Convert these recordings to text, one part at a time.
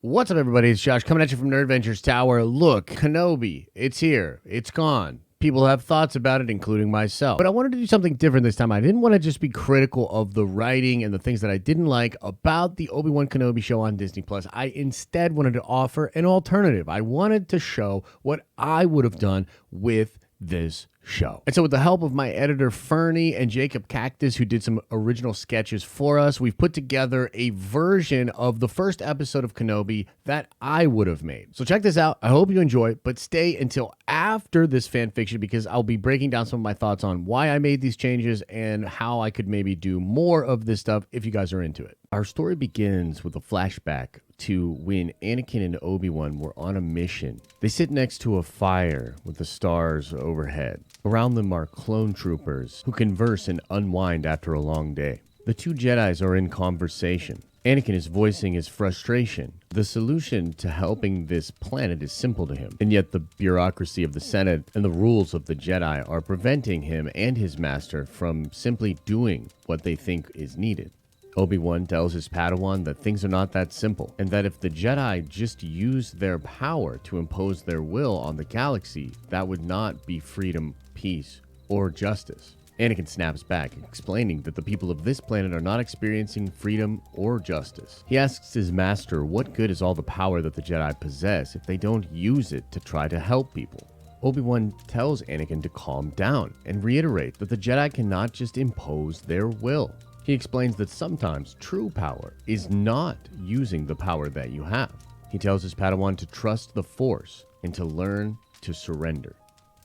What's up, everybody? It's Josh coming at you from Nerd Ventures Tower. Look, Kenobi, it's here. It's gone. People have thoughts about it, including myself. But I wanted to do something different this time. I didn't want to just be critical of the writing and the things that I didn't like about the Obi-Wan Kenobi show on Disney+. I instead wanted to offer an alternative. I wanted to show what I would have done with this show. And so with the help of my editor Fernie and Jacob Cactus, who did some original sketches for us, we've put together a version of the first episode of Kenobi that I would have made. So check this out. I hope you enjoy it, but stay until after this fan fiction because I'll be breaking down some of my thoughts on why I made these changes and how I could maybe do more of this stuff if you guys are into it. Our story begins with a flashback to when Anakin and Obi-Wan were on a mission. They sit next to a fire with the stars overhead. Around them are clone troopers who converse and unwind after a long day. The two Jedis are in conversation. Anakin is voicing his frustration. The solution to helping this planet is simple to him, and yet the bureaucracy of the Senate and the rules of the Jedi are preventing him and his master from simply doing what they think is needed. Obi-Wan tells his Padawan that things are not that simple, and that if the Jedi just used their power to impose their will on the galaxy, that would not be freedom, peace, or justice. Anakin snaps back, explaining that the people of this planet are not experiencing freedom or justice. He asks his master what good is all the power that the Jedi possess if they don't use it to try to help people. Obi-Wan tells Anakin to calm down and reiterate that the Jedi cannot just impose their will. He explains that sometimes true power is not using the power that you have. He tells his Padawan to trust the Force and to learn to surrender.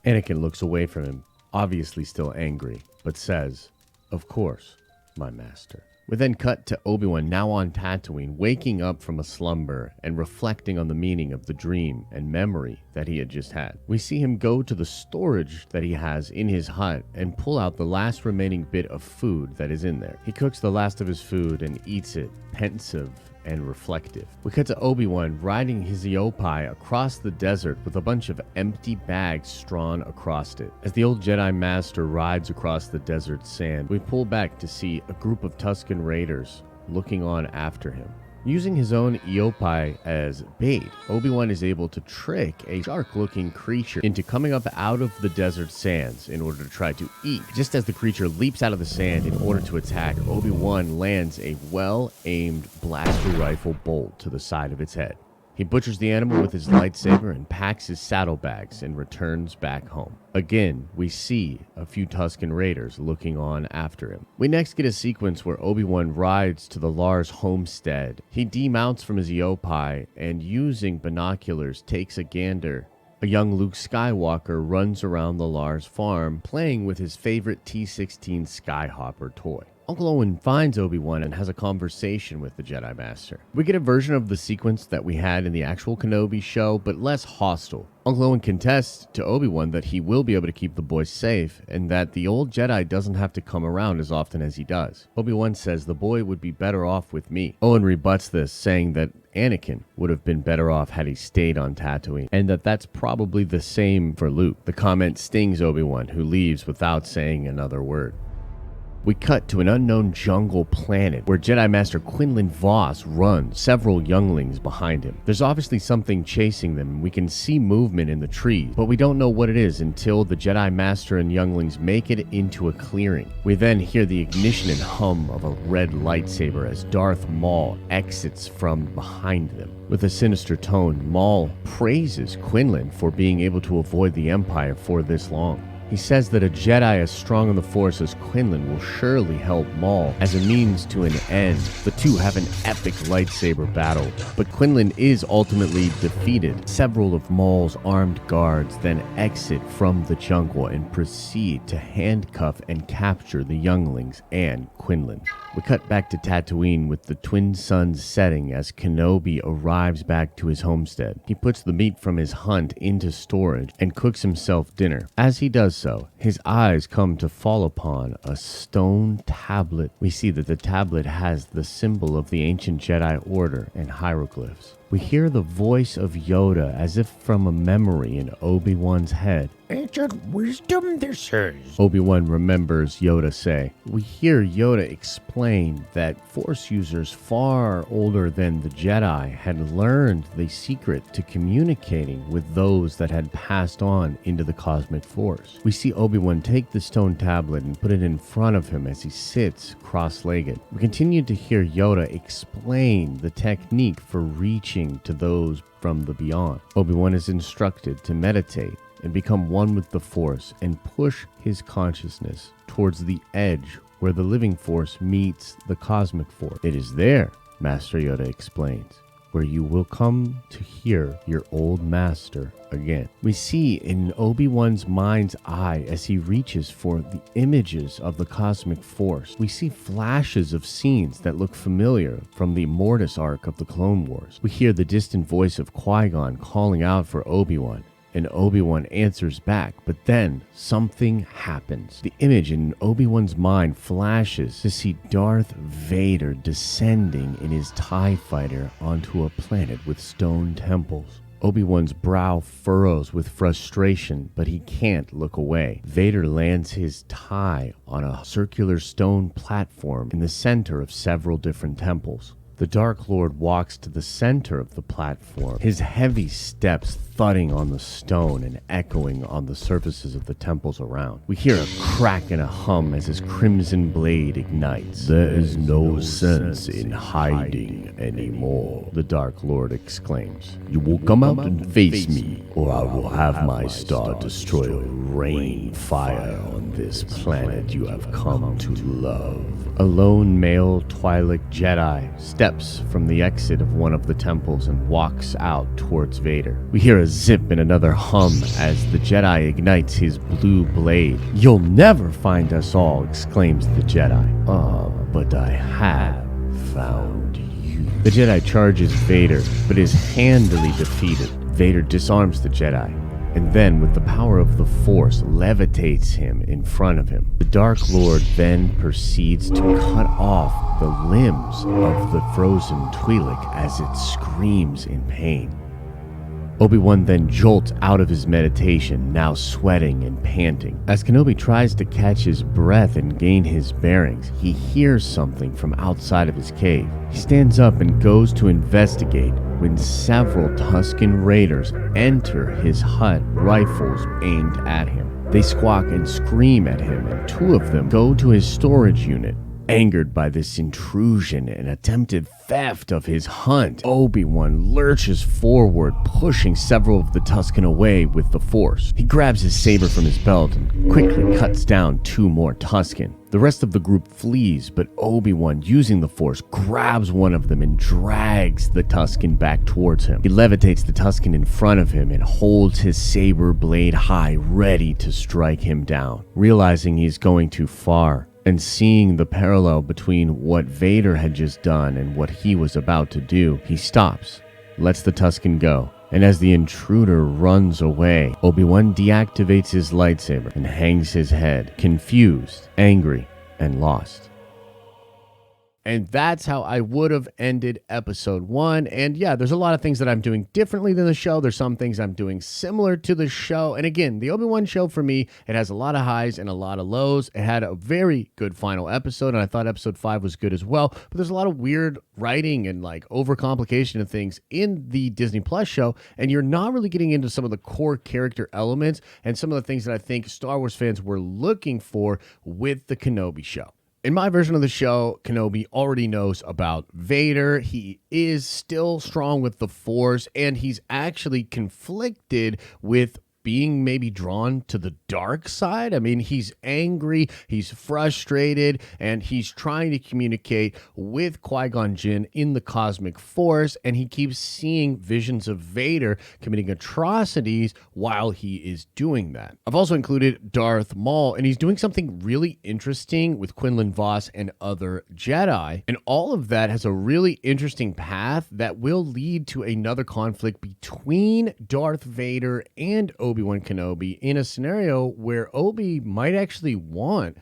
Anakin looks away from him, obviously still angry, but says, "Of course, my master." We then cut to Obi-Wan now on Tatooine, waking up from a slumber and reflecting on the meaning of the dream and memory that he had just had. We see him go to the storage that he has in his hut and pull out the last remaining bit of food that is in there. He cooks the last of his food and eats it, pensive and reflective. We cut to Obi-Wan riding his Eopai across the desert with a bunch of empty bags strewn across it. As the old Jedi Master rides across the desert sand, we pull back to see a group of Tusken Raiders looking on after him. Using his own Eopai as bait, Obi-Wan is able to trick a shark-looking creature into coming up out of the desert sands in order to try to eat. Just as the creature leaps out of the sand in order to attack, Obi-Wan lands a well-aimed blaster rifle bolt to the side of its head. He butchers the animal with his lightsaber and packs his saddlebags and returns back home. Again, we see a few Tusken Raiders looking on after him. We next get a sequence where Obi-Wan rides to the Lars homestead. He demounts from his Eopai and using binoculars takes a gander. A young Luke Skywalker runs around the Lars farm playing with his favorite T-16 Skyhopper toy. Uncle Owen finds Obi-Wan and has a conversation with the Jedi Master. We get a version of the sequence that we had in the actual Kenobi show, but less hostile. Uncle Owen contests to Obi-Wan that he will be able to keep the boy safe, and that the old Jedi doesn't have to come around as often as he does. Obi-Wan says the boy would be better off with me. Owen rebuts this, saying that Anakin would have been better off had he stayed on Tatooine, and that that's probably the same for Luke. The comment stings Obi-Wan, who leaves without saying another word. We cut to an unknown jungle planet where Jedi Master Quinlan Vos runs, several younglings behind him. There's obviously something chasing them, and we can see movement in the trees, but we don't know what it is until the Jedi Master and younglings make it into a clearing. We then hear the ignition and hum of a red lightsaber as Darth Maul exits from behind them. With a sinister tone, Maul praises Quinlan for being able to avoid the Empire for this long. He says that a Jedi as strong on the Force as Quinlan will surely help Maul as a means to an end. The two have an epic lightsaber battle, but Quinlan is ultimately defeated. Several of Maul's armed guards then exit from the jungle and proceed to handcuff and capture the younglings and Quinlan. We cut back to Tatooine with the twin suns setting as Kenobi arrives back to his homestead. He puts the meat from his hunt into storage and cooks himself dinner. As he does so, his eyes come to fall upon a stone tablet. We see that the tablet has the symbol of the ancient Jedi Order and hieroglyphs. We hear the voice of Yoda as if from a memory in Obi-Wan's head. Ancient wisdom this is. Obi-Wan remembers Yoda say. We hear Yoda explain that Force users far older than the Jedi had learned the secret to communicating with those that had passed on into the cosmic force. We see Obi-Wan take the stone tablet and put it in front of him as he sits cross-legged. We continue to hear Yoda explain the technique for reaching to those from the beyond. Obi-Wan is instructed to meditate and become one with the Force and push his consciousness towards the edge where the living Force meets the cosmic Force. It is there, Master Yoda explains, where you will come to hear your old master again. We see in Obi-Wan's mind's eye as he reaches for the images of the cosmic force. We see flashes of scenes that look familiar from the Mortis arc of the Clone Wars. We hear the distant voice of Qui-Gon calling out for Obi-Wan, and Obi-Wan answers back, but then something happens. The image in Obi-Wan's mind flashes to see Darth Vader descending in his TIE fighter onto a planet with stone temples. Obi-Wan's brow furrows with frustration, but he can't look away. Vader lands his TIE on a circular stone platform in the center of several different temples. The Dark Lord walks to the center of the platform, his heavy steps thudding on the stone and echoing on the surfaces of the temples around. We hear a crack and a hum as his crimson blade ignites. There is no sense in hiding anymore, the Dark Lord exclaims. You will come out and face me, or I will have my Star Destroyer rain fire on this planet you have come to love. A lone male Twi'lek Jedi steps from the exit of one of the temples and walks out towards Vader. We hear a zip and another hum as the Jedi ignites his blue blade. "You'll never find us all," exclaims the Jedi. But I have found you." The Jedi charges Vader, but is handily defeated. Vader disarms the Jedi, and then, with the power of the Force, levitates him in front of him. The Dark Lord then proceeds to cut off the limbs of the frozen Twi'lek as it screams in pain. Obi-Wan then jolts out of his meditation, now sweating and panting. As Kenobi tries to catch his breath and gain his bearings, he hears something from outside of his cave. He stands up and goes to investigate when several Tusken Raiders enter his hut, rifles aimed at him. They squawk and scream at him, and two of them go to his storage unit. Angered by this intrusion and attempted theft of his hunt, Obi-Wan lurches forward, pushing several of the Tusken away with the Force. He grabs his saber from his belt and quickly cuts down two more Tusken. The rest of the group flees, but Obi-Wan, using the Force, grabs one of them and drags the Tusken back towards him. He levitates the Tusken in front of him and holds his saber blade high, ready to strike him down. Realizing he's going too far, and seeing the parallel between what Vader had just done and what he was about to do, he stops, lets the Tusken go, and as the intruder runs away, Obi-Wan deactivates his lightsaber and hangs his head, confused, angry, and lost. And that's how I would have ended episode 1. And yeah, there's a lot of things that I'm doing differently than the show. There's some things I'm doing similar to the show. And again, the Obi-Wan show for me, it has a lot of highs and a lot of lows. It had a very good final episode, and I thought episode 5 was good as well. But there's a lot of weird writing and like overcomplication of things in the Disney Plus show. And you're not really getting into some of the core character elements and some of the things that I think Star Wars fans were looking for with the Kenobi show. In my version of the show, Kenobi already knows about Vader. He is still strong with the Force, and he's actually conflicted with being maybe drawn to the dark side. I mean, he's angry, he's frustrated, and he's trying to communicate with Qui-Gon Jinn in the cosmic force, and he keeps seeing visions of Vader committing atrocities while he is doing that. I've also included Darth Maul, and he's doing something really interesting with Quinlan Vos and other Jedi, and all of that has a really interesting path that will lead to another conflict between Darth Vader and Obi-Wan Kenobi in a scenario where Obi might actually want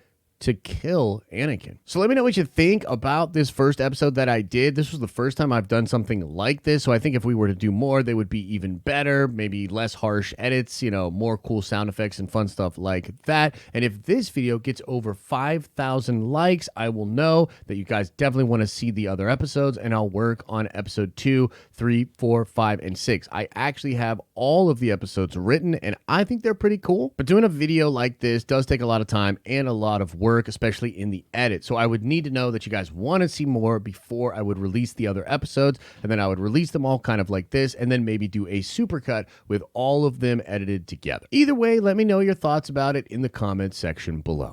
to kill Anakin. So let me know what you think about this first episode that I did. This was the first time I've done something like this, so I think if we were to do more, they would be even better, maybe less harsh edits, you know, more cool sound effects and fun stuff like that. And if this video gets over 5,000 likes, I will know that you guys definitely want to see the other episodes, and I'll work on episode 2, 3, 4, 5, and 6. I actually have all of the episodes written, and I think they're pretty cool. But doing a video like this does take a lot of time and a lot of work, especially in the edit. So I would need to know that you guys want to see more before I would release the other episodes, and then I would release them all kind of like this, and then maybe do a supercut with all of them edited together. Either way, let me know your thoughts about it in the comments section below.